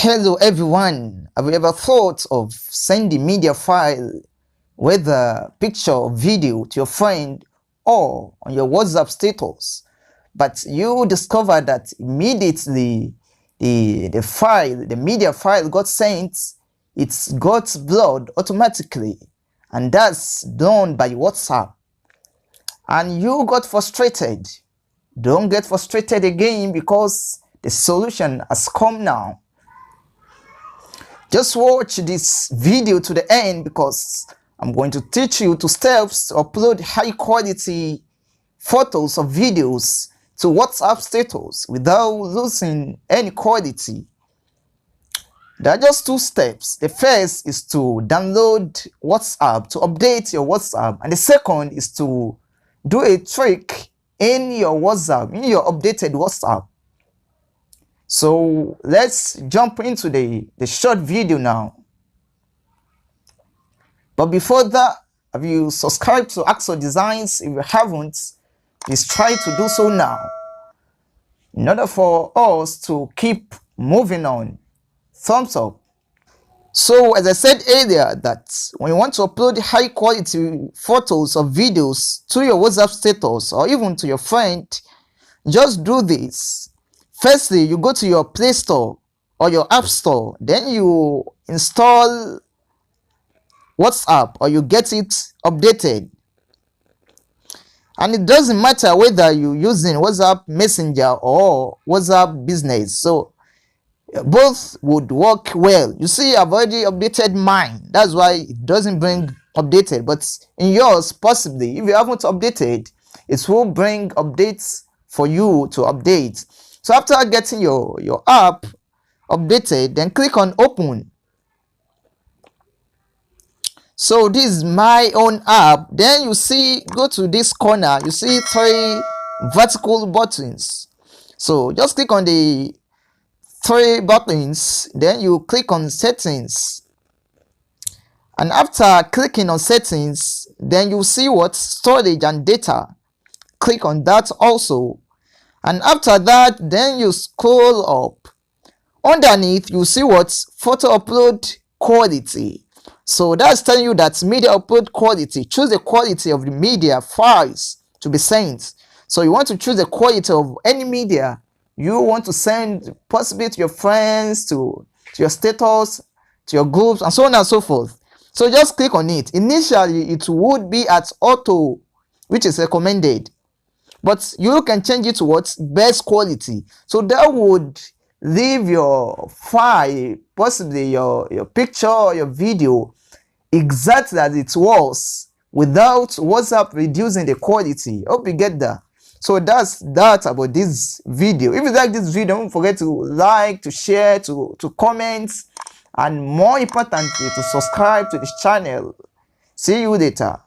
Hello everyone, have you ever thought of sending media file, whether picture or video, to your friend or on your WhatsApp status, but you discover that immediately the media file got sent, it got blurred automatically, and that's done by WhatsApp, and you got frustrated? Don't get frustrated again, because the solution has come now. Just watch this video to the end, because I'm going to teach you 2 steps to upload high quality photos or videos to WhatsApp status without losing any quality. There are just 2 steps. The first is to download WhatsApp to update your WhatsApp, and the second is to do a trick in your WhatsApp, in your updated WhatsApp. So let's jump into the short video now. But before that, have you subscribed to Axel Designs? If you haven't, please try to do so now, in order for us to keep moving on. Thumbs up. So as I said earlier, that when you want to upload high quality photos or videos to your WhatsApp status or even to your friend, just do this. Firstly, you go to your Play Store or your App Store, then you install WhatsApp or you get it updated. And it doesn't matter whether you're using WhatsApp Messenger or WhatsApp Business, so both would work well. You see, I've already updated mine, that's why it doesn't bring updated, but in yours, possibly, if you haven't updated, it will bring updates for you to update. So after getting your app updated, then click on open. So this is my own app. Then you see, go to this corner, you see 3 vertical buttons. So just click on the 3 buttons, then you click on settings, and after clicking on settings, then you see what storage and data. Click on that also, and after that, then you scroll up. Underneath, you see what photo upload quality. So that's telling you that media upload quality. Choose the quality of the media files to be sent. So you want to choose the quality of any media you want to send, possibly to your friends, to your status, to your groups, and so on and so forth. So just click on it. Initially, it would be at auto, which is recommended, but you can change it to what best quality. So that would leave your file, possibly your picture or your video, exactly as it was, without WhatsApp reducing the quality. Hope you get that. So that's that about this video. If you like this video, don't forget to like, to share, to comment, and more importantly, to subscribe to this channel. See you later.